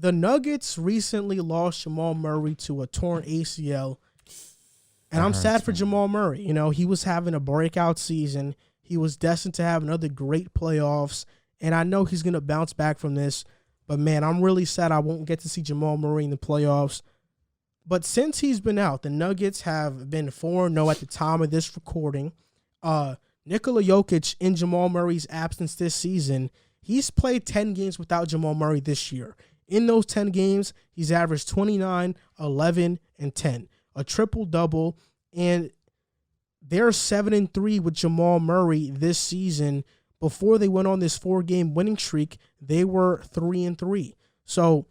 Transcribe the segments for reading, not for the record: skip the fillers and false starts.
The Nuggets recently lost Jamal Murray to a torn ACL, and I'm sad for Jamal Murray. You know, he was having a breakout season. He was destined to have another great playoffs, and I know he's going to bounce back from this. But, man, I'm really sad I won't get to see Jamal Murray in the playoffs. But since he's been out, the Nuggets have been 4-0 at the time of this recording. Nikola Jokic, in Jamal Murray's absence this season, he's played 10 games without Jamal Murray this year. In those 10 games, he's averaged 29, 11, and 10, a triple-double, and they're 7-3 with Jamal Murray this season. Before they went on this 4-game winning streak, they were 3-3. So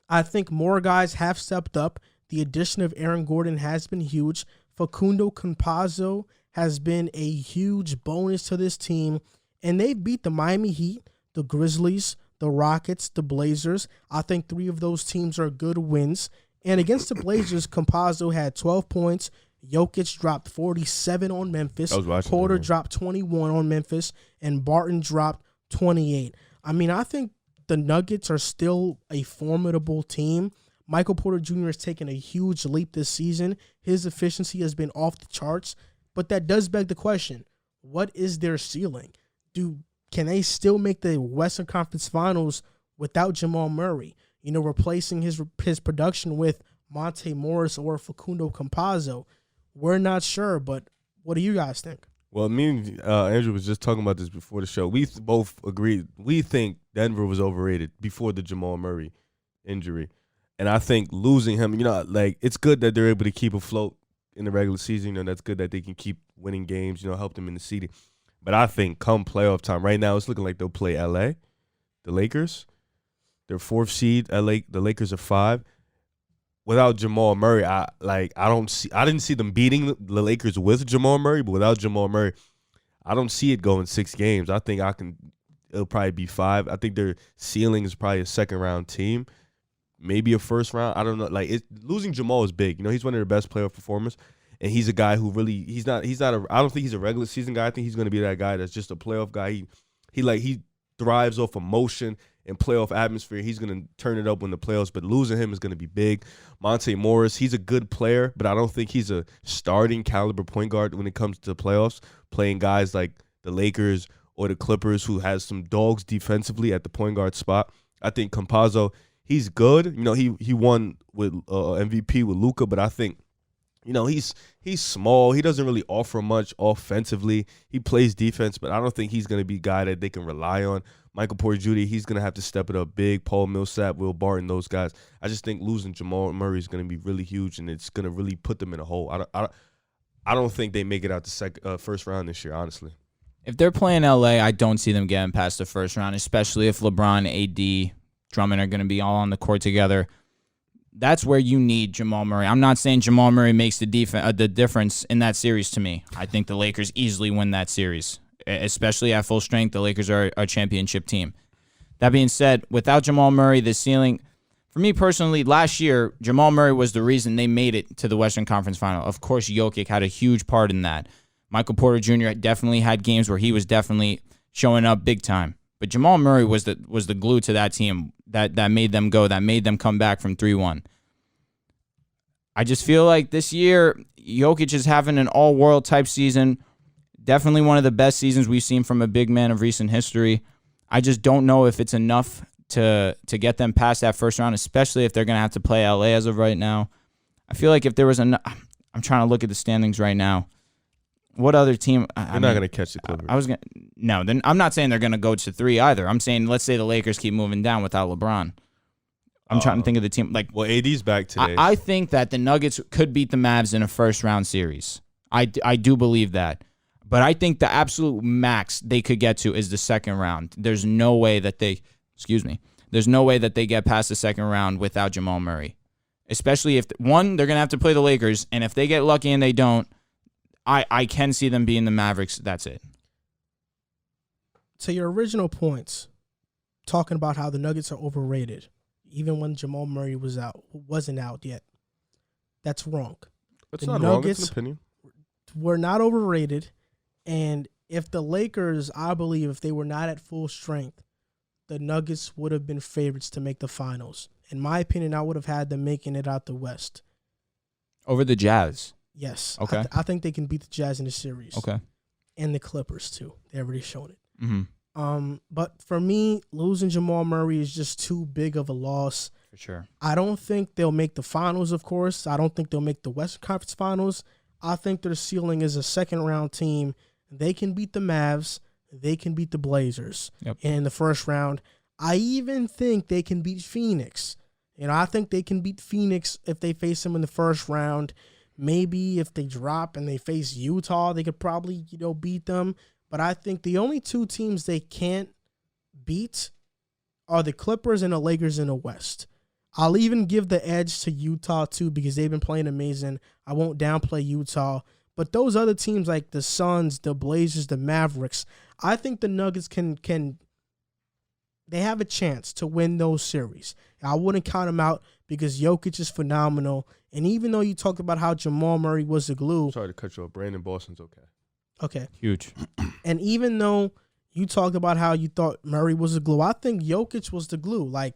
I think more guys have stepped up. The addition of Aaron Gordon has been huge. Facundo Campazzo has been a huge bonus to this team, and they beat the Miami Heat, the Grizzlies, the Rockets, the Blazers. I think 3 of those teams are good wins. And against the Blazers, Campazzo had 12 points. Jokic dropped 47 on Memphis. Porter dropped 21 on Memphis. And Barton dropped 28. I mean, I think the Nuggets are still a formidable team. Michael Porter Jr. has taken a huge leap this season. His efficiency has been off the charts. But that does beg the question, what is their ceiling? Can they still make the Western Conference Finals without Jamal Murray? You know, replacing his production with Monte Morris or Facundo Campazzo. We're not sure, but what do you guys think? Well, me and Andrew was just talking about this before the show. We both agreed. We think Denver was overrated before the Jamal Murray injury. And I think losing him, you know, like, it's good that they're able to keep afloat in the regular season. You know, that's good that they can keep winning games, you know, help them in the seeding. But I think come playoff time, right now it's looking like they'll play L.A., the Lakers. They're 4th seed. The Lakers are 5. Without Jamal Murray, I didn't see them beating the Lakers with Jamal Murray, but without Jamal Murray, I don't see it going 6 games. I think it'll probably be 5. I think their ceiling is probably a second-round team, maybe a first round. I don't know. Like, losing Jamal is big. You know, he's one of their best playoff performers. And he's a guy who really, I don't think he's a regular season guy. I think he's going to be that guy that's just a playoff guy. He thrives off emotion and playoff atmosphere. He's going to turn it up when the playoffs, but losing him is going to be big. Monte Morris, he's a good player, but I don't think he's a starting caliber point guard when it comes to the playoffs, playing guys like the Lakers or the Clippers who has some dogs defensively at the point guard spot. I think Campazzo, he's good. You know, he won with MVP with Luka, but I think, you know, he's small. He doesn't really offer much offensively. He plays defense, but I don't think he's going to be a guy that they can rely on. Michael Porter Jr., he's going to have to step it up big. Paul Millsap, Will Barton, those guys. I just think losing Jamal Murray is going to be really huge, and it's going to really put them in a hole. I don't think they make it out the first round this year, honestly. If they're playing L.A., I don't see them getting past the first round, especially if LeBron, AD, Drummond are going to be all on the court together. That's where you need Jamal Murray. I'm not saying Jamal Murray makes the difference in that series to me. I think the Lakers easily win that series, especially at full strength. The Lakers are a championship team. That being said, without Jamal Murray, the ceiling, for me personally, last year, Jamal Murray was the reason they made it to the Western Conference Final. Of course, Jokic had a huge part in that. Michael Porter Jr. definitely had games where he was definitely showing up big time. But Jamal Murray was the glue to that team that made them go, that made them come back from 3-1. I just feel like this year, Jokic is having an all-world type season. Definitely one of the best seasons we've seen from a big man of recent history. I just don't know if it's enough to get them past that first round, especially if they're going to have to play LA as of right now. I feel like if there was I'm trying to look at the standings right now. What other team? They're not going to catch the Clippers. Then I'm not saying they're going to go to 3 either. I'm saying let's say the Lakers keep moving down without LeBron. I'm trying to think of the team. Well, AD's back today. I think that the Nuggets could beat the Mavs in a first-round series. I do believe that. But I think the absolute max they could get to is the second round. There's no way that there's no way that they get past the second round without Jamal Murray. Especially if, one, they're going to have to play the Lakers, and if they get lucky and they don't, I can see them being the Mavericks. That's it. To your original points, talking about how the Nuggets are overrated, even when Jamal Murray wasn't out yet. That's wrong. That's not wrong. It's an opinion. Were not overrated, and if the Lakers, I believe, if they were not at full strength, the Nuggets would have been favorites to make the finals. In my opinion, I would have had them making it out the West. Over the Jazz. Yes. Okay. I think they can beat the Jazz in the series. Okay. And the Clippers, too. They already shown it. Mm-hmm. But for me, losing Jamal Murray is just too big of a loss. For sure. I don't think they'll make the finals, of course. I don't think they'll make the Western Conference Finals. I think their ceiling is a second-round team. They can beat the Mavs. They can beat the Blazers in the first round. I even think they can beat Phoenix. I think they can beat Phoenix if they face them in the first round. Maybe if they drop and they face Utah, they could probably, beat them. But I think the only two teams they can't beat are the Clippers and the Lakers in the West. I'll even give the edge to Utah, too, because they've been playing amazing. I won't downplay Utah. But those other teams like the Suns, the Blazers, the Mavericks, I think the Nuggets can they have a chance to win those series. I wouldn't count them out because Jokic is phenomenal. And even though you talked about how Jamal Murray was the glue. Sorry to cut you off. Brandon Boston's okay. Okay. Huge. And even though you talked about how you thought Murray was the glue, I think Jokic was the glue. Like,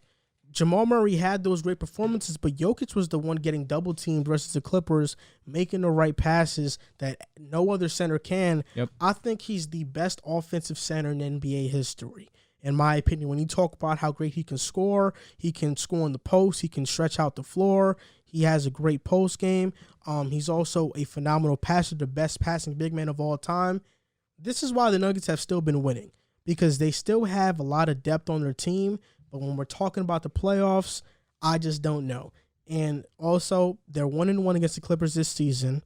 Jamal Murray had those great performances, but Jokic was the one getting double-teamed versus the Clippers, making the right passes that no other center can. Yep. I think he's the best offensive center in NBA history, in my opinion. When you talk about how great he can score in the post, he can stretch out the floor, he has a great post game. He's also a phenomenal passer, the best passing big man of all time. This is why the Nuggets have still been winning, because they still have a lot of depth on their team. But when we're talking about the playoffs, I just don't know. And also, they're 1-1 against the Clippers this season.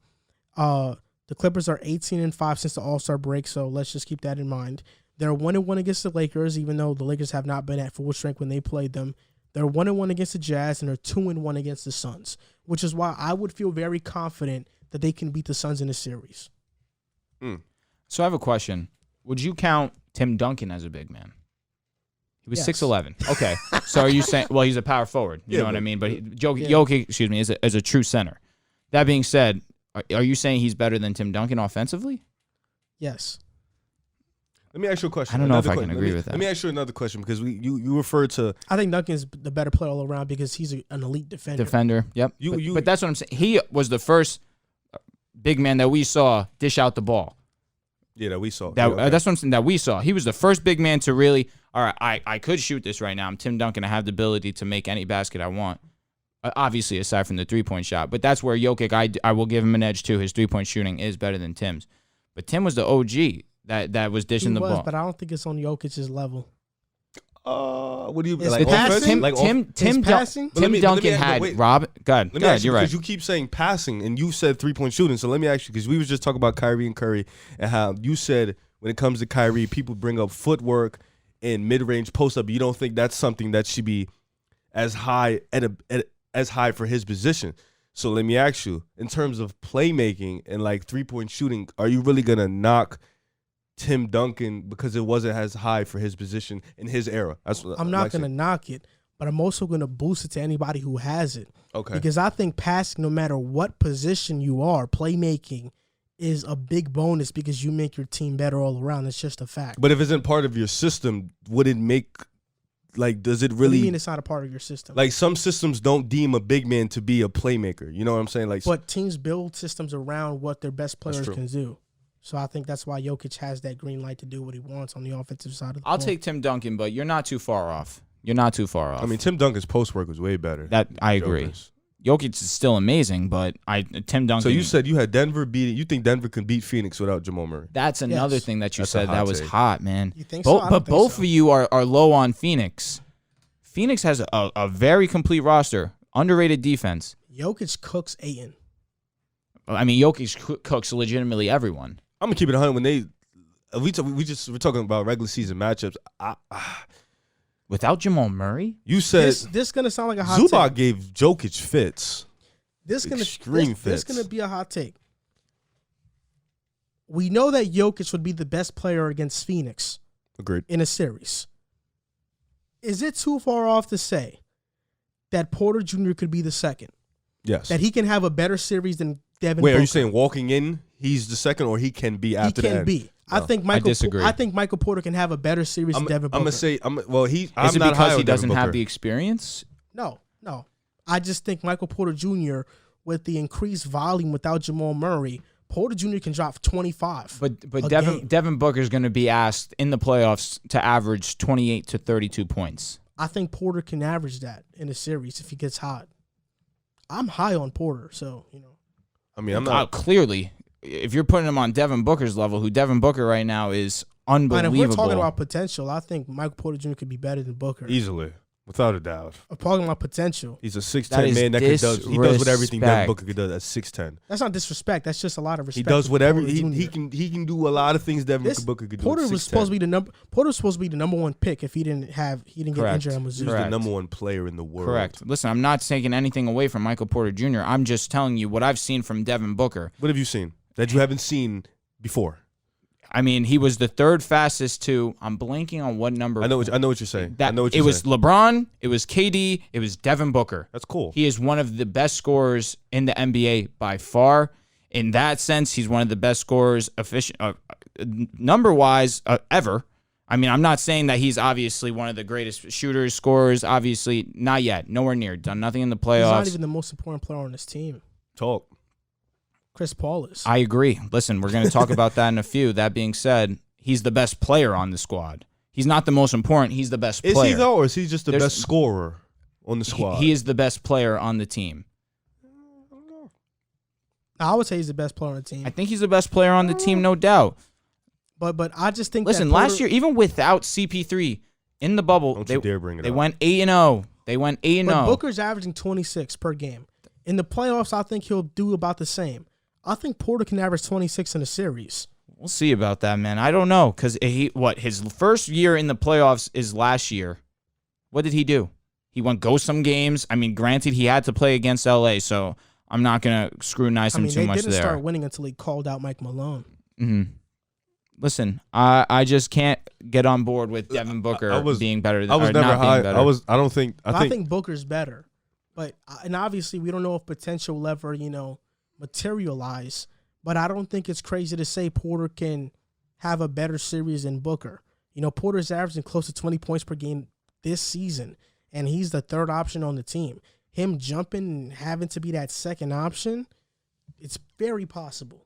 The Clippers are 18-5 since the All-Star break, so let's just keep that in mind. They're 1-1 against the Lakers, even though the Lakers have not been at full strength when they played them. They're 1-1 against the Jazz, and they're 2-1 against the Suns, which is why I would feel very confident that they can beat the Suns in the series. So I have a question. Would you count Tim Duncan as a big man? He was 6'11". Okay. So are you saying, well, he's a power forward. You know what I mean? But Jokic, is a true center. That being said, are you saying he's better than Tim Duncan offensively? Yes. Let me ask you a question. I don't know if I can agree with that. Let me ask you another question, because you referred to. I think Duncan's the better player all around because he's an elite defender. Yep. But that's what I'm saying. He was the first big man that we saw dish out the ball. Yeah, that we saw. That's what I'm saying, that we saw. He was the first big man to really, all right, I could shoot this right now. I'm Tim Duncan. I have the ability to make any basket I want. Obviously, aside from the three-point shot. But that's where Jokic, I will give him an edge, too. His three-point shooting is better than Tim's. But Tim was the OG that was dishing the ball. But I don't think it's on Jokic's level. What do you Is like? passing? Tim Duncan had Rob. God, you're right. Because you keep saying passing, and you said 3-point shooting. So let me ask you, because we was just talking about Kyrie and Curry, and how you said when it comes to Kyrie, people bring up footwork and mid-range post-up. You don't think that's something that should be as high as high for his position. So let me ask you, in terms of playmaking and like 3-point shooting, are you really gonna knock Tim Duncan because it wasn't as high for his position in his era? I'm not going to knock it, but I'm also going to boost it to anybody who has it. Okay. Because I think passing, no matter what position you are, playmaking is a big bonus because you make your team better all around. It's just a fact. But if it's in part of your system, would it make, like, does it really? What do you mean it's not a part of your system? Like, some systems don't deem a big man to be a playmaker. You know what I'm saying? Like, but teams build systems around what their best players can do. So I think that's why Jokic has that green light to do what he wants on the offensive side of the ball. I'll take Tim Duncan, but you're not too far off. I mean, Tim Duncan's post work was way better. That I agree. Jokic is still amazing, but Tim Duncan. So you said you had Denver beating. You think Denver can beat Phoenix without Jamal Murray? That's another thing that you said that was take. hot, man. You think so? I don't But think both so. of you are low on Phoenix. Phoenix has a very complete roster, underrated defense. Jokic cooks Ayton. I mean, Jokic cooks legitimately everyone. I'm gonna keep it 100. When we're talking about regular season matchups. Without Jamal Murray, You said This gonna sound like a hot Zubac take. gave Jokic fits. This extreme fits. gonna be a hot take. We know that Jokic would be the best player against Phoenix Agreed. in a series. Is it too far off to say that Porter Jr. could be the second? Yes. That he can have a better series than Devin Wait, Booker? are you saying walking in, he's the second, or he can be after he that? can be. I think Michael. I disagree. I think Michael Porter can have a better series than Devin Booker. I'm gonna say. I'm Is not it high because on he doesn't Devin have Booker. the experience? No. I just think Michael Porter Jr. with the increased volume without Jamal Murray, Porter Jr. can drop 25. But Devin Booker is going to be asked in the playoffs to average 28 to 32 points. I think Porter can average that in a series if he gets hot. I'm high on Porter, so I mean, I'm not clearly. If you're putting him on Devin Booker's level, who Devin Booker right now is unbelievable. And if we're talking about potential, I think Michael Porter Jr. could be better than Booker. easily, without a doubt. I'm talking about potential. He's a That 6'10" is man that he does what everything Devin disrespect. Booker could do at 6'10". That's not disrespect. That's just a lot of He respect. does for whatever Porter he Jr. can do a lot of things Devin This- Booker could do. Porter at was 6'10". supposed to be the number. Porter was supposed to be the number one pick if he didn't get Correct. injured at He Mizzou. was Correct. the number one player in the world. Correct. Listen, I'm not taking anything away from Michael Porter Jr. I'm just telling you what I've seen from Devin Booker. What have you seen that you haven't seen before? I mean, he was the third fastest to. I'm blanking on what number. I know what you're saying. I That know what it you're was saying. LeBron, it was KD, it was Devin Booker. That's cool. He is one of the best scorers in the NBA by far. In that sense, he's one of the best scorers, number-wise, ever. I mean, I'm not saying that he's obviously one of the greatest shooters, scorers. Obviously, not yet. Nowhere near. Done nothing in the He's not playoffs. even the most important player on this team. Talk. Chris Paul is. I agree. Listen, we're going to talk about that in a few. That being said, he's the best player on the squad. He's not the most important. He's the best player. Is he though, or is he just the There's- best scorer on the squad? He is the best player on the team. I would say he's the best player on the team. I think he's the best player on the team, no doubt. But I just think Listen, that Porter, last year, even without CP3 in the bubble, Don't you dare bring it they up. went 8-0. They went 8-0. But Booker's averaging 26 per game. In the playoffs, I think he'll do about the same. I think Porter can average 26 in a series. We'll see about that, man. I don't know because his first year in the playoffs is last year. What did he do? He went go some games. I mean, granted, he had to play against LA, so I'm not gonna scrutinize him too they much didn't there. start winning until he called out Mike Malone. Mm-hmm. Listen, I just can't get on board with Devin Booker being better than I was or never not high. being better. I think Booker's better, and obviously we don't know if potential will ever materialize. But I don't think it's crazy to say Porter can have a better series than Booker. Porter's averaging close to 20 points per game this season, and he's the third option on the team. Him jumping and having to be that second option, it's very possible.